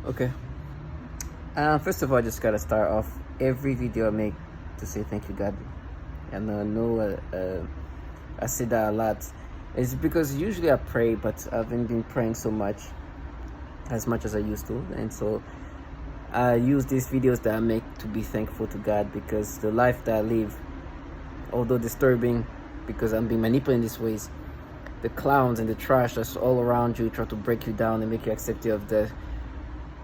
Okay. First of all, I just gotta start off every video I make to say thank you, God. And I know I say that a lot. It's because usually I pray, but I haven't been praying so much as I used to, and so I use these videos that I make to be thankful to God, because the life that I live, although disturbing, because I'm being manipulated in these ways, the clowns and the trash that's all around you try to break you down and make you accept of death.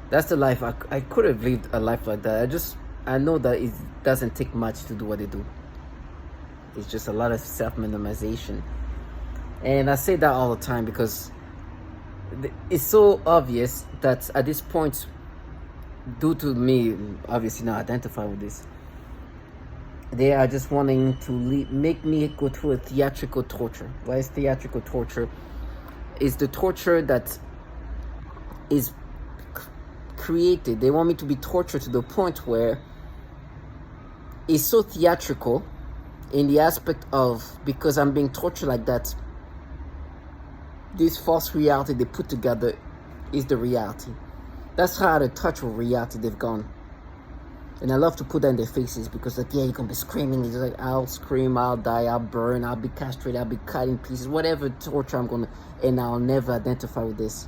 That's the life. I could have lived a life like that. I know that it doesn't take much to do what they do. It's just a lot of self-minimization. And I say that all the time because it's so obvious that at this point, due to me obviously not identify with this, they are just wanting to make me go through a theatrical torture. What is theatrical torture? Is the torture that is created. They want me to be tortured to the point where it's so theatrical in the aspect of, because I'm being tortured like that, this false reality they put together is the reality. That's how out of touch with reality they've gone. And I love to put that in their faces, because like, yeah, you're gonna be screaming. It's like, I'll scream, I'll die, I'll burn, I'll be castrated, I'll be cut in pieces, whatever torture I'm gonna, and I'll never identify with this.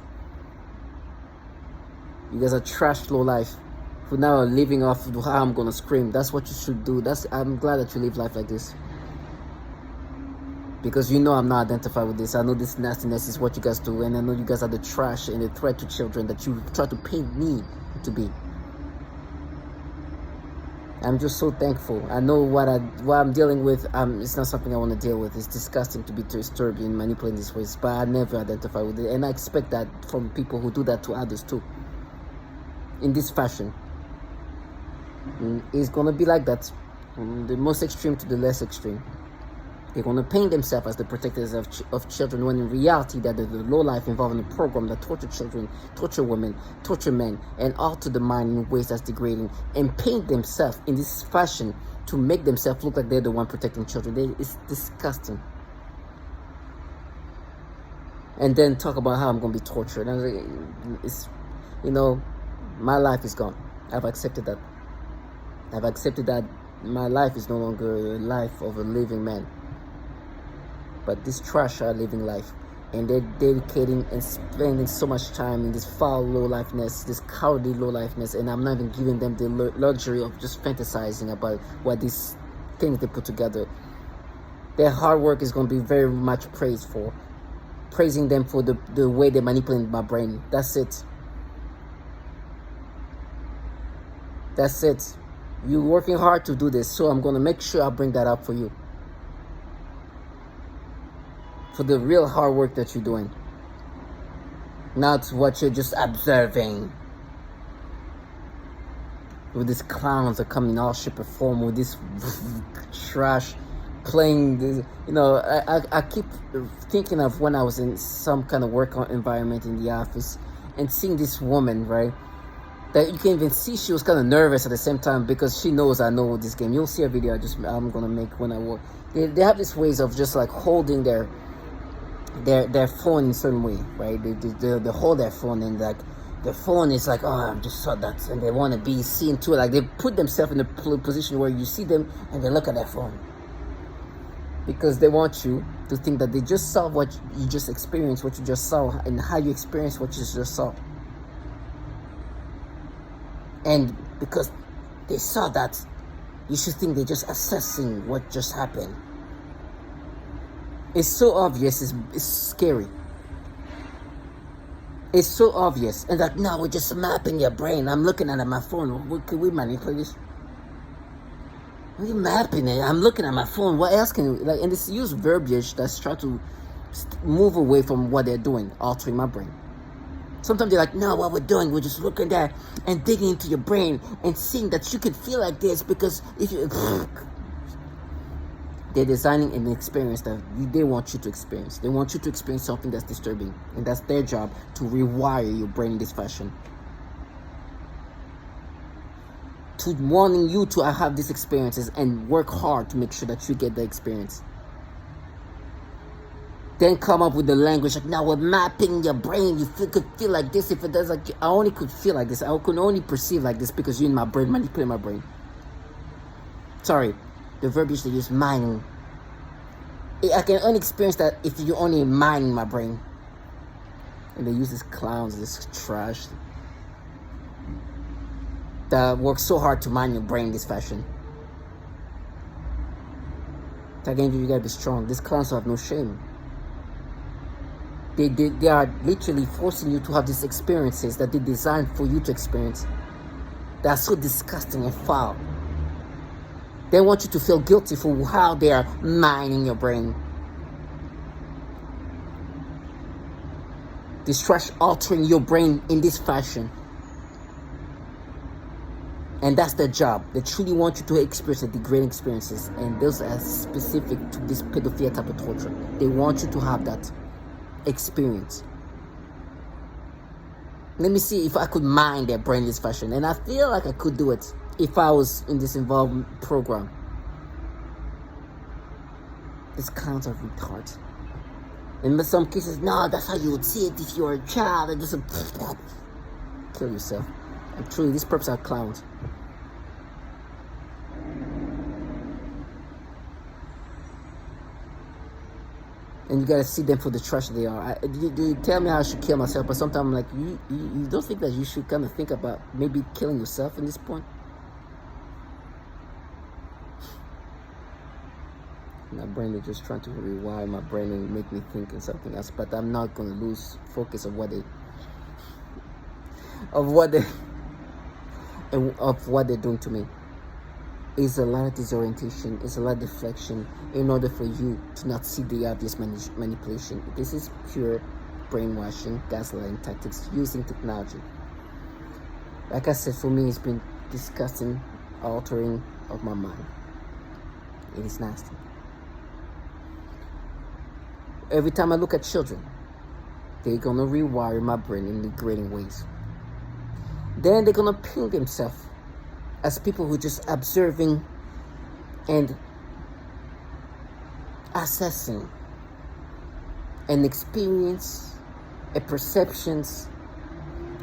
You guys are trash low life who now are living off of how I'm gonna scream. That's what you should do. I'm glad that you live life like this, because you know I'm not identified with this. I know this nastiness is what you guys do, and I know you guys are the trash and the threat to children that you try to paint me to be. I'm just so thankful. I know what I'm dealing with. It's not something I want to deal with. It's disgusting to be disturbed and manipulated in these ways, but I never identify with it, and I expect that from people who do that to others too. In this fashion, it's gonna be like that, from the most extreme to the less extreme. They're gonna paint themselves as the protectors of children, when in reality that the low life involving a program that torture children, torture women, torture men, and alter the mind in ways that's degrading, and paint themselves in this fashion to make themselves look like they're the one protecting children. It's disgusting. And then talk about how I'm gonna be tortured. It's, my life is gone. I've accepted that. I've accepted that my life is no longer a life of a living man. But these trash are living life. And they're dedicating and spending so much time in this foul low-lifeness, this cowardly low-lifeness, and I'm not even giving them the luxury of just fantasizing about what these things they put together. Their hard work is going to be very much praised for. Praising them for the way they manipulate my brain. That's it. That's it. You're working hard to do this, so I'm going to make sure I bring that up for you. For the real hard work that you're doing. Not what you're just observing. With these clowns that come in all shape or form, with this trash playing this, I keep thinking of when I was in some kind of work environment in the office and seeing this woman, right? That you can even see she was kind of nervous at the same time, because she knows I know this game. You'll see a video I'm gonna make when I work. They have these ways of just like holding their phone in a certain way, right? They hold their phone, and like the phone is like, oh, I just saw that, and they want to be seen too. Like they put themselves in a position where you see them and they look at their phone, because they want you to think that they just saw what you just experienced, what you just saw, and how you experienced what you just saw. And because they saw that, you should think they're just assessing what just happened. It's so obvious, it's scary. It's so obvious. And like, no, we're just mapping your brain. I'm looking at my phone. What could we manipulate this? We're mapping it. I'm looking at my phone. What else can we, like, and it's use verbiage that's trying to move away from what they're doing, altering my brain. Sometimes they're like, no, what we're doing, we're just looking there and digging into your brain and seeing that you can feel like this, because if you... They're designing an experience that they want you to experience. They want you to experience something that's disturbing. And that's their job, to rewire your brain in this fashion. To wanting you to have these experiences and work hard to make sure that you get the experience. then come up with the language like, now we're mapping your brain. You could feel like this. If it does, like, I only could feel like this. I could only perceive like this because you're in my brain, manipulate my brain. Sorry, the verbiage they use, mining. I can only experience that if you only mine my brain. And they use these clowns, this trash that works so hard to mine your brain this fashion. Again, you gotta be strong. These clowns have no shame. They are literally forcing you to have these experiences that they designed for you to experience. They are so disgusting and foul. They want you to feel guilty for how they are mining your brain. This trash altering your brain in this fashion. And that's their job. They truly want you to experience the degrading experiences. And those are specific to this pedophilia type of torture. They want you to have that experience. Let me see if I could mine their brain in this fashion. And I feel like I could do it if I was in this involved program. These clowns are retards. In some cases, no, that's how you would see it if you were a child. And just kill yourself. And truly, these perps are clowns. And you gotta see them for the trash they are. You tell me how I should kill myself, but sometimes I'm like, you don't think that you should kind of think about maybe killing yourself in this point? My brain is just trying to rewire my brain and make me think in something else, but I'm not gonna lose focus of what they're doing to me. It's a lot of disorientation, it's a lot of deflection in order for you to not see the obvious manipulation. This is pure brainwashing, gaslighting tactics using technology. Like I said, for me, it's been disgusting, altering of my mind. It is nasty. Every time I look at children, they're gonna rewire my brain in degrading ways. Then they're gonna paint themselves as people who are just observing and assessing an experience, a perceptions,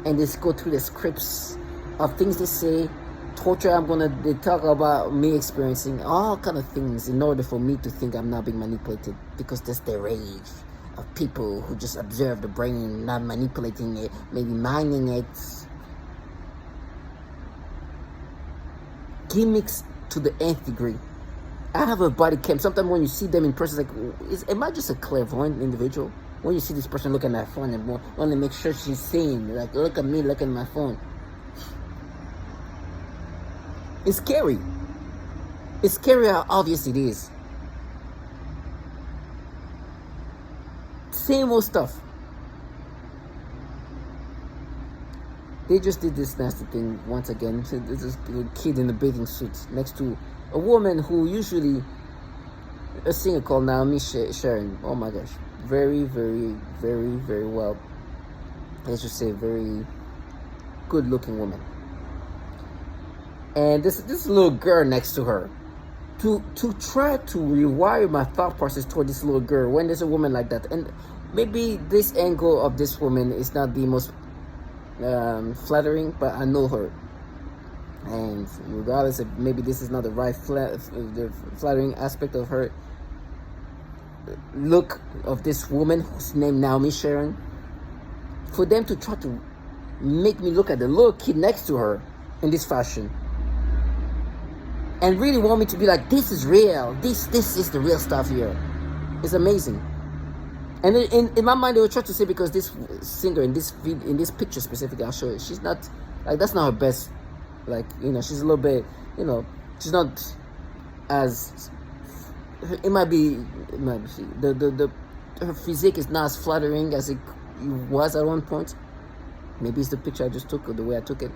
and just go through the scripts of things they say, torture they talk about me experiencing, all kind of things in order for me to think I'm not being manipulated, because that's the rage of people who just observe the brain, not manipulating it, maybe mining it. Gimmicks to the nth degree. I have a body cam. Sometimes when you see them in person, it's like, am I just a clairvoyant individual? When you see this person looking at her phone and want to make sure she's seeing, like, look at me, look at my phone. It's scary. It's scary how obvious it is. Same old stuff. They just did this nasty thing once again. This little kid in a bathing suit next to a woman who usually, a singer called Naomi Sharon. Oh my gosh. Very, very, very, very well. Let's just say very good looking woman. And this little girl next to her. To try to rewire my thought process toward this little girl when there's a woman like that. And maybe this angle of this woman is not the most flattering, but I know her, and regardless of maybe this is not the right the flattering aspect of her look of this woman who's named Naomi Sharon, for them to try to make me look at the little kid next to her in this fashion and really want me to be like, this is real, this is the real stuff here. It's amazing. And in my mind, they were trying to say, because this singer in this picture specifically, I'll show you, she's not, like, that's not her best, like, you know, she's a little bit, you know, she's not as, it might be her physique is not as flattering as it was at one point. Maybe it's the picture I just took or the way I took it.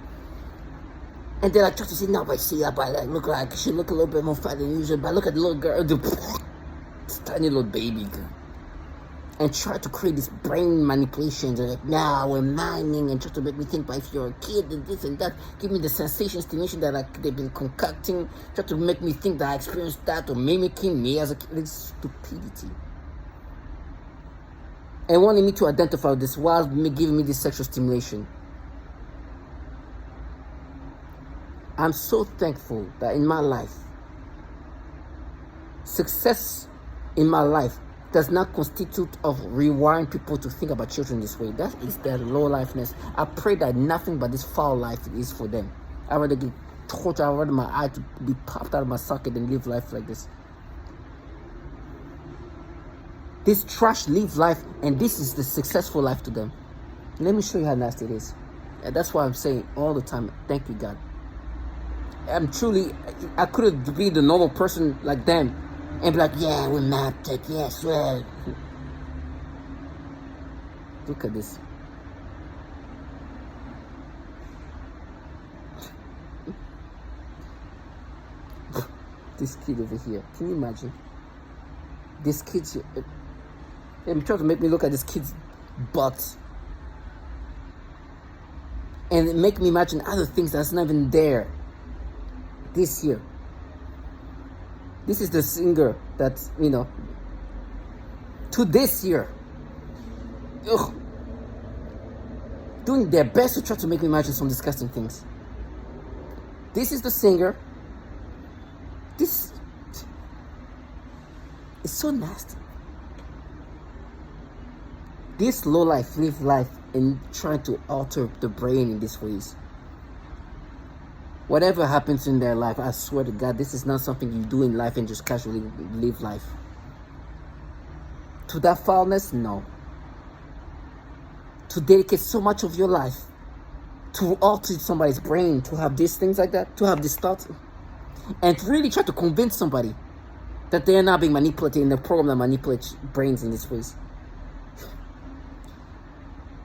And they're like trying to say, no, but see, but like, look like she look a little bit more fat than usual, but look at the little girl, the tiny little baby girl. And try to create this brain manipulations and like, now we're mining, and try to make me think, but if you're a kid and this and that, give me the sensation, stimulation that like they've been concocting, try to make me think that I experienced that or mimicking me as a kid. It's stupidity. and wanting me to identify with this while giving me this sexual stimulation. I'm so thankful that in my life, success in my life does not constitute of rewiring people to think about children this way. That is their low lifeness. I pray that nothing but this foul life is for them. I'd rather get tortured, I'd rather my eye to be popped out of my socket than live life like this. This trash live life, and this is the successful life to them. Let me show you how nasty it is. And that's why I'm saying all the time, thank you, God. I could have been the normal person like them and be like, yeah, we're mapped it, yes, well. Look at this. This kid over here. Can you imagine? This kid's... I'm trying to make me look at this kid's butt. And make me imagine other things that's not even there. This here. This is the singer that, to this year. Ugh. Doing their best to try to make me imagine some disgusting things. This is the singer. This is so nasty. This low life live life in trying to alter the brain in these ways. Whatever happens in their life, I swear to God, this is not something you do in life and just casually live life. To that foulness, no. To dedicate so much of your life to alter somebody's brain, to have these things like that, to have these thoughts, and to really try to convince somebody that they are not being manipulated in the program that manipulates brains in these ways.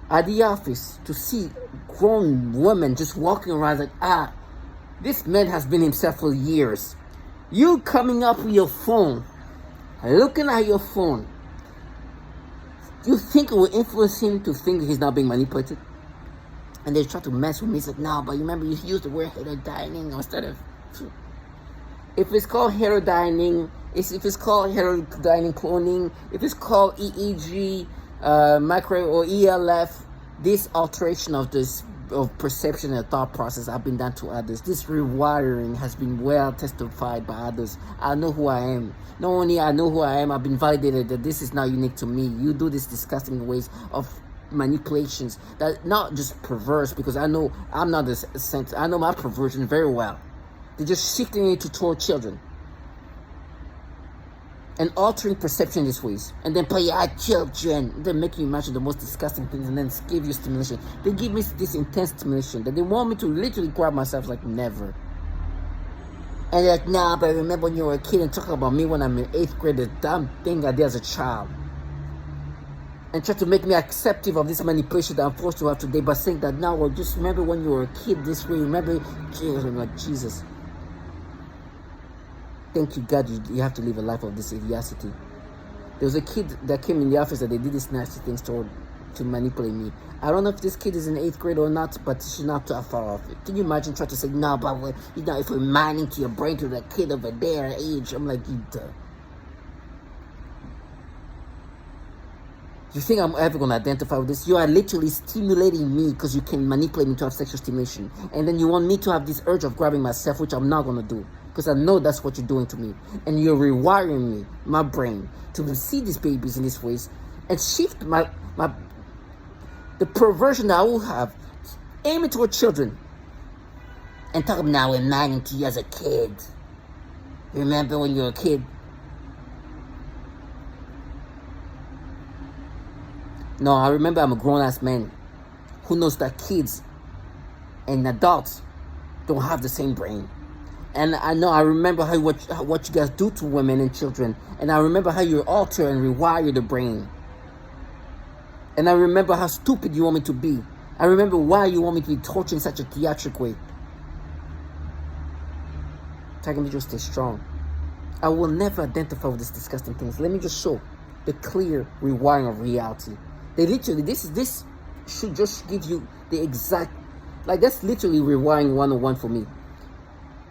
At the office, to see grown women just walking around like, this man has been himself for years. You coming up with your phone, looking at your phone. You think it will influence him to think he's not being manipulated? And they try to mess with me. It's like, no, but you remember you used the word heterodyning instead of... If it's called heterodyning, if it's called heterodyning cloning, if it's called EEG, micro or ELF, this alteration of perception and thought process have been done to others. This rewiring has been well testified by others. I know who I am. Not only I know who I am, I've been validated that this is not unique to me. You do these disgusting ways of manipulations that not just perverse, because I know I'm not this sense. I know my perversion very well. They're just shifting it to toward children and altering perception these ways, and then play children, and then making you imagine the most disgusting things, and then give you stimulation. They give me this intense stimulation that they want me to literally grab myself like never. And they're like, nah, but I remember when you were a kid and talking about me when I'm in 8th grade, the damn thing I did as a child. And try to make me acceptive of this manipulation that I'm forced to have today by saying that now, well, just remember when you were a kid this way, remember, I'm like, Jesus. Thank you, God, you have to live a life of this idiocy. There was a kid that came in the office that they did these nasty things to manipulate me. I don't know if this kid is in 8th grade or not, but she's not too far off. Can you imagine trying to say, no, but if we're mining to your brain to that kid over there age, I'm like, you duh. You think I'm ever going to identify with this? You are literally stimulating me because you can manipulate me to have sexual stimulation. And then you want me to have this urge of grabbing myself, which I'm not going to do. Because I know that's what you're doing to me. And you're rewiring me, my brain, to see these babies in these ways and shift the perversion that I will have, aiming toward children. And talk about now we're mining to you as a kid. Remember when you were a kid? No, I remember I'm a grown-ass man who knows that kids and adults don't have the same brain. And I remember what you guys do to women and children. And I remember how you alter and rewire the brain. And I remember how stupid you want me to be. I remember why you want me to be tortured in such a theatric way. Taking me just stay strong. I will never identify with these disgusting things. Let me just show the clear rewiring of reality. They literally, this should just give you the exact, like that's literally rewiring 101 for me.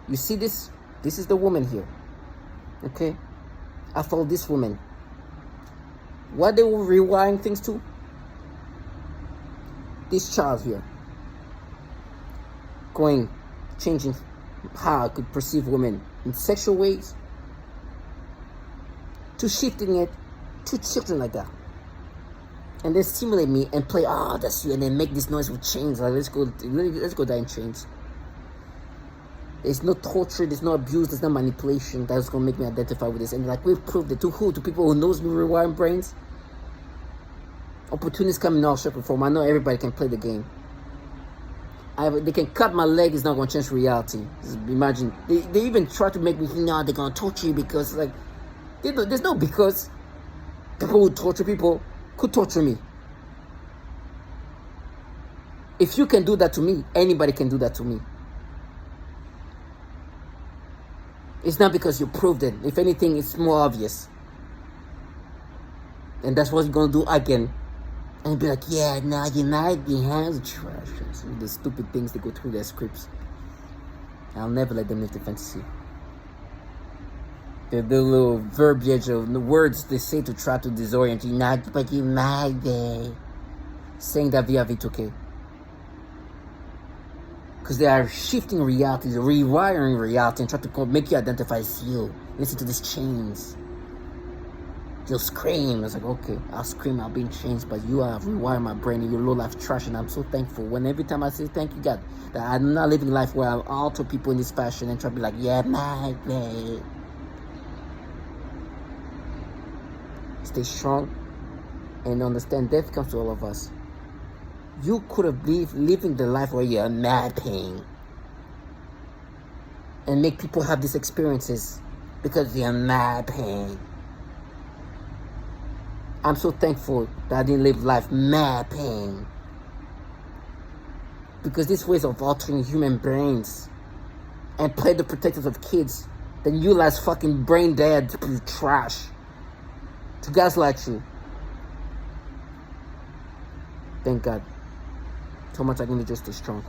You see this? This is the woman here. Okay? I follow this woman. What they were rewiring things to? This child here. Changing how I could perceive women in sexual ways, to shifting it to children like that. And then stimulate me and play, oh, that's you, and then make this noise with chains. Like, let's go die in chains. There's no torture, there's no abuse, there's no manipulation that's gonna make me identify with this. And like, we've proved it to who? To people who knows me rewiring brains. Opportunities come in all shape and form. I know everybody can play the game. They can cut my leg, it's not gonna change reality. Just imagine, they even try to make me think, no, they're gonna torture you because, like, there's no because. People who torture people could torture me. If you can do that to me, anybody can do that to me. It's not because you proved it. If anything, it's more obvious. And that's what you're gonna do again. And be like, yeah, now you're not behind the trash. The stupid things they go through their scripts. I'll never let them live the fantasy. The little verbiage of the words they say to try to disorient you, not but you mad day. Saying that via V2K. Because they are shifting reality, they're rewiring reality and try to make you identify as you. Listen to these chains. You'll scream. It's like, okay, I'll scream, I'll be in chains, but you have rewired my brain and your low life trash, and I'm so thankful. When every time I say thank you, God, that I'm not living life where I'll alter people in this fashion and try to be like, yeah, my babe. Stay strong and understand death comes to all of us. You could have been living the life where you're napping and make people have these experiences because you're napping. I'm so thankful that I didn't live life mapping. Because these ways of altering human brains and play the protectors of kids, then you last fucking brain dead trash to gaslight you. Thank God. So much I can just stay strong.